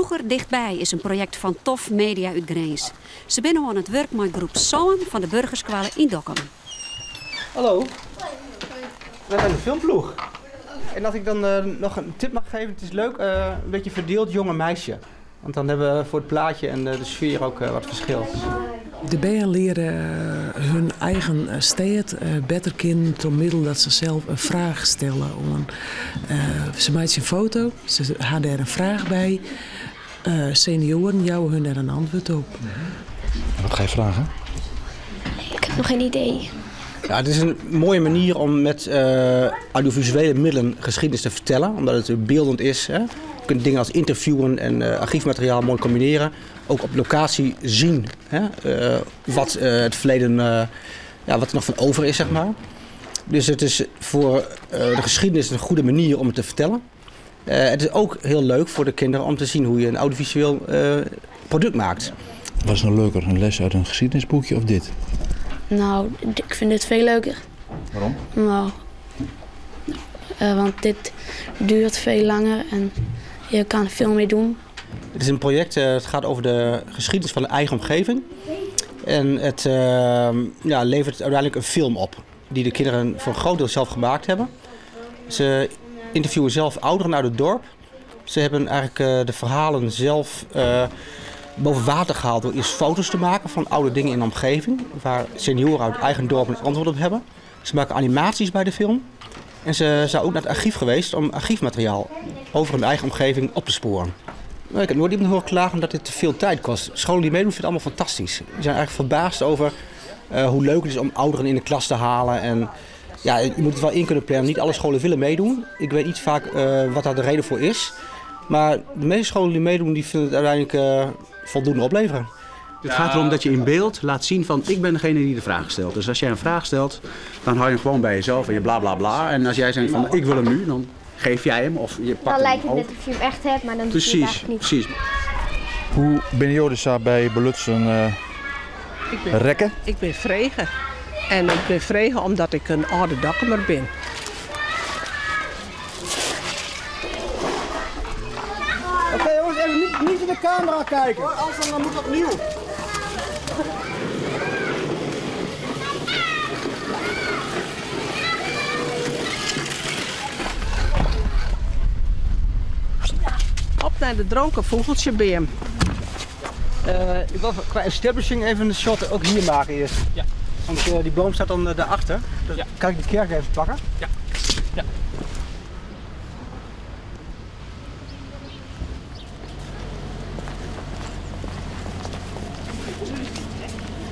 Vroeger Dichtbij is een project van Tof Media uit Greens. Ze binnen aan het werk met groep Zoon van de Burgerskwale in Dokkum. Hallo. Wij zijn de filmploeg. En als ik dan nog een tip mag geven, het is leuk, een beetje verdeeld jonge meisje. Want dan hebben we voor het plaatje en de sfeer ook wat verschil. De bijen leren hun eigen steed beter kennen door middel dat ze zelf een vraag stellen. Ze maken een foto, ze hadden er een vraag bij. Senioren jouwen hun er een antwoord op. Wat ga je vragen? Ik heb nog geen idee. Ja, het is een mooie manier om met audiovisuele middelen geschiedenis te vertellen. Omdat het beeldend is. Hè. Je kunt dingen als interviewen en archiefmateriaal mooi combineren. Ook op locatie zien hè, wat het verleden, wat er nog van over is, zeg maar. Dus het is voor de geschiedenis een goede manier om het te vertellen. Het is ook heel leuk voor de kinderen om te zien hoe je een audiovisueel product maakt. Wat is nou leuker, een les uit een geschiedenisboekje of dit? Nou, ik vind dit veel leuker. Waarom? Nou, want dit duurt veel langer en je kan er veel mee doen. Het is een project, het gaat over de geschiedenis van de eigen omgeving. En het levert uiteindelijk een film op, die de kinderen voor een groot deel zelf gemaakt hebben. Ze interviewen zelf ouderen uit het dorp. Ze hebben eigenlijk de verhalen zelf boven water gehaald door eerst foto's te maken van oude dingen in de omgeving, waar senioren uit het eigen dorp een antwoord op hebben. Ze maken animaties bij de film. En ze zijn ook naar het archief geweest om archiefmateriaal over hun eigen omgeving op te sporen. Ik heb nooit iemand horen klagen dat dit te veel tijd kost. Scholen die meedoen vinden het allemaal fantastisch. Die zijn eigenlijk verbaasd over hoe leuk het is om ouderen in de klas te halen. En ja, je moet het wel in kunnen plannen. Niet alle scholen willen meedoen. Ik weet niet vaak wat daar de reden voor is. Maar de meeste scholen die meedoen, die vinden het uiteindelijk voldoende opleveren. Het gaat erom dat je in beeld laat zien van ik ben degene die de vraag stelt. Dus als jij een vraag stelt, dan hou je hem gewoon bij jezelf en je bla bla bla. En als jij zegt van ik wil hem nu, dan geef jij hem of je pakt Dan hem lijkt het op. net of je hem echt hebt, maar dan doe je het eigenlijk niet. Precies. Hoe ben je dus bij belutsen rekken? Ik ben vregen. En ik ben vregen omdat ik een oude Dokkumer ben. Oké jongens, even niet in de camera kijken. Anders dan moet het opnieuw. Op naar de dronken vogeltje bij hem. Ik wil qua establishing even een shot ook hier maken eerst. Ja. Want die boom staat dan daarachter. Dus kan ik de kerk even pakken? Ja. Ja.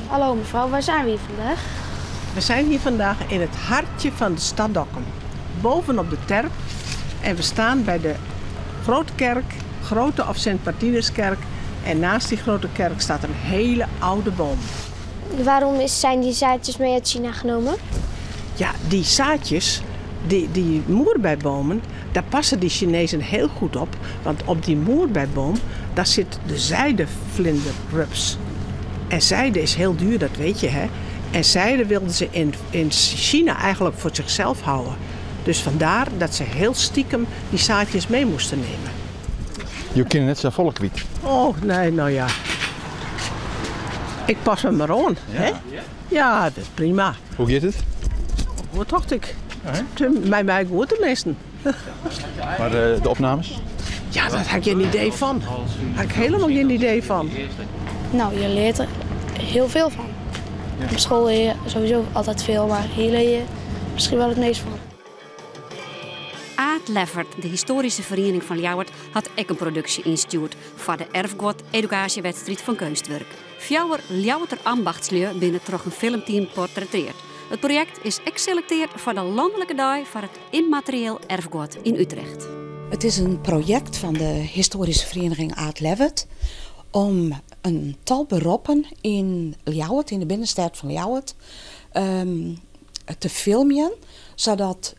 Hallo mevrouw, waar zijn we hier vandaag? We zijn hier vandaag in het hartje van de stad Dokkum. Bovenop de terp. En we staan bij de grote kerk, grote of Sint Martinuskerk. En naast die grote kerk staat een hele oude boom. Waarom zijn die zaadjes mee uit China genomen? Ja, die zaadjes, die moerbeibomen, daar passen die Chinezen heel goed op. Want op die moerbeiboom, daar zit de zijdevlinderrups. En zijde is heel duur, dat weet je, hè. En zijde wilden ze in China eigenlijk voor zichzelf houden. Dus vandaar dat ze heel stiekem die zaadjes mee moesten nemen. Je kent net zo'n volkwiet. Oh, nee, nou ja. Ik pas me maar aan, hè? Ja, dat is prima. Hoe gaat het? Wat dacht ik? Mij goed de meesten. Maar de opnames? Ja, daar heb ik geen idee van. Daar heb ik helemaal geen idee van. Nou, je leert er heel veel van. Op school leer je sowieso altijd veel, maar hier leer je misschien wel het meest van. Aad Leffert, de historische vereniging van Ljouwert, had ook een productie ingestuurd voor de Erfgoed Educatiewedstrijd van Kunstwerk. Fjouwer Ljouwerter ambachtslui binnen toch een filmteam portretteerd. Het project is geselecteerd voor de landelijke dag voor het immaterieel erfgoed in Utrecht. Het is een project van de historische vereniging Aad Leffert om een tal beroepen in Ljouwert, in de binnenstad van Ljouwert, te filmen, zodat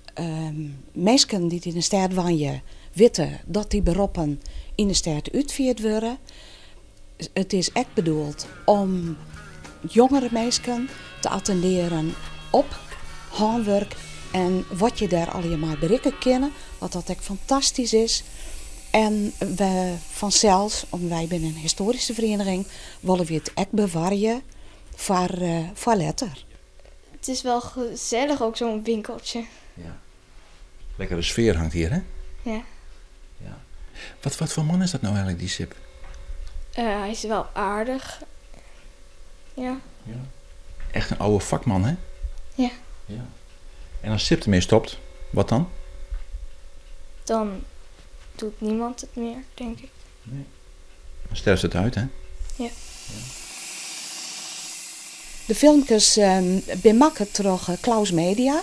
mensen die in de stad wonen weten dat die beroepen in de stad uitgevoerd worden. Het is echt bedoeld om jongere mensen te attenderen op handwerk en wat je daar allemaal bereiken kan, wat dat echt fantastisch is. En we vanzelfs, omdat wij binnen een historische vereniging, willen we het echt bewaren voor later. Het is wel gezellig ook zo'n winkeltje. Ja. Lekkere sfeer hangt hier, hè? Ja. Ja. Wat voor man is dat nou eigenlijk, die Sip? Hij is wel aardig. Ja. Ja. Echt een oude vakman, hè? Ja. Ja. En als Sip ermee stopt, wat dan? Dan doet niemand het meer, denk ik. Nee. Dan sterft het uit, hè? Ja. De filmpjes ben maken door Klaus Media,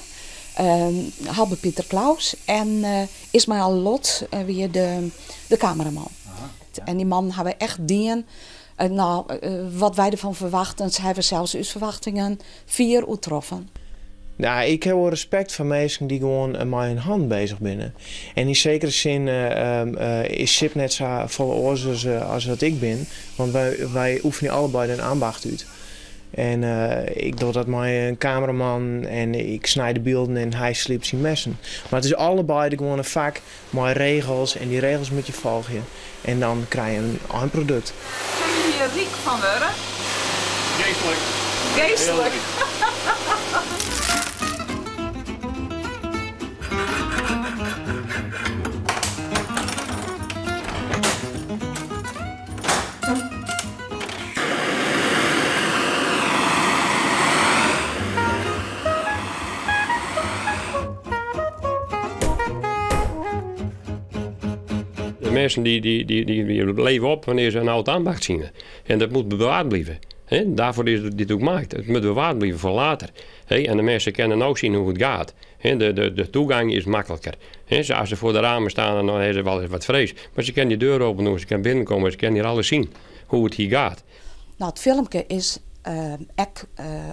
Halbe Pieter Klaus en Ismaël Lot, wie de cameraman. Aha, ja. En die man hebben echt dingen, wat wij ervan verwachten, ze hebben zelfs uw verwachtingen 4 overtroffen. Nou, ik heb wel respect voor mensen die gewoon met hun hand bezig zijn. En in zekere zin is Sip net zo vol oors als dat ik ben. Want wij oefenen allebei de ambacht uit. En ik doe dat met een cameraman en ik snijd de beelden en hij slipt zijn messen. Maar het is allebei gewoon een vak met regels en die regels moet je volgen. En dan krijg je een eindproduct. Zijn jullie hier riek van worden? Geestelijk. Geestelijk. De mensen die leven op wanneer ze een oud ambacht zien. En dat moet bewaard blijven. He, daarvoor is dit ook gemaakt. Het moet bewaard blijven voor later. He, en de mensen kunnen ook zien hoe het gaat. He, de toegang is makkelijker. He, als ze voor de ramen staan, dan hebben ze wel eens wat vrees. Maar ze kunnen die deur open doen, ze kunnen binnenkomen, ze kunnen hier alles zien hoe het hier gaat. Nou, het filmpje is echt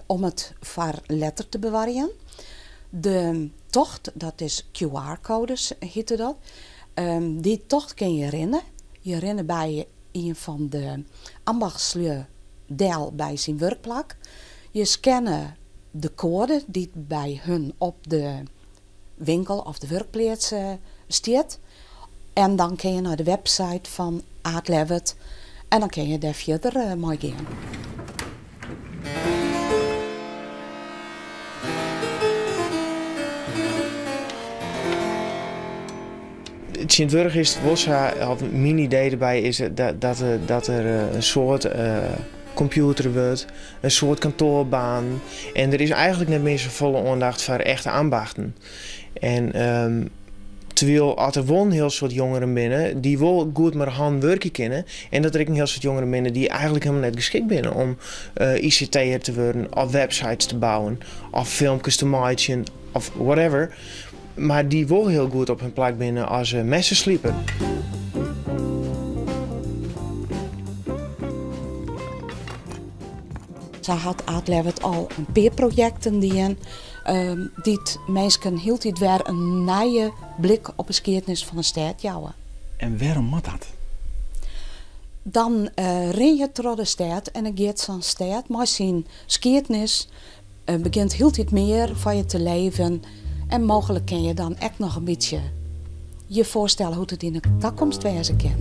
om het voor letter te bewaren. De tocht, dat is QR-codes, heette dat. Die tocht kun je rennen. Je rennen bij een van de ambachtslui deel bij zijn werkplek. Je scannen de code die bij hun op de winkel of de werkplaats staat. En dan kun je naar de website van AatLevert en dan kun je daar verder mee gaan. Sint-Wurg is het Wossa, of mijn idee erbij is dat er een soort computer wordt, een soort kantoorbaan. En er is eigenlijk net meer zo volle aandacht voor echte ambachten. En terwijl er wel een heel soort jongeren binnen die wel goed met hand werken kunnen. En dat er ook een heel soort jongeren binnen die eigenlijk helemaal net geschikt zijn om ICT'er te worden, of websites te bouwen, of filmpjes te maken, of whatever. Maar die wel heel goed op hun plek binnen als messenslieper. Ze had AatLevert al een paar projecten die mensen hield dit weer een nieuwe blik op de geschiedenis van een stad jouwen. En waarom moet dat? Dan ren je door de stad en dan gaat zo'n stad met zijn geschiedenis begint heel dit meer van je te leven. En mogelijk kun je dan echt nog een beetje je voorstellen hoe het in de toekomst wezen kan.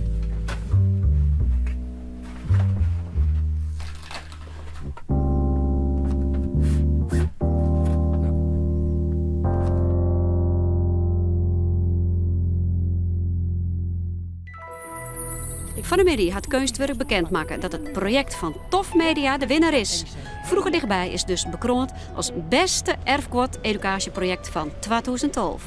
Van de Middag had Kunstwerk bekendmaken dat het project van Tof Media de winnaar is. Vroeger dichtbij is dus bekroond als beste erfgoed educatieproject van 2012.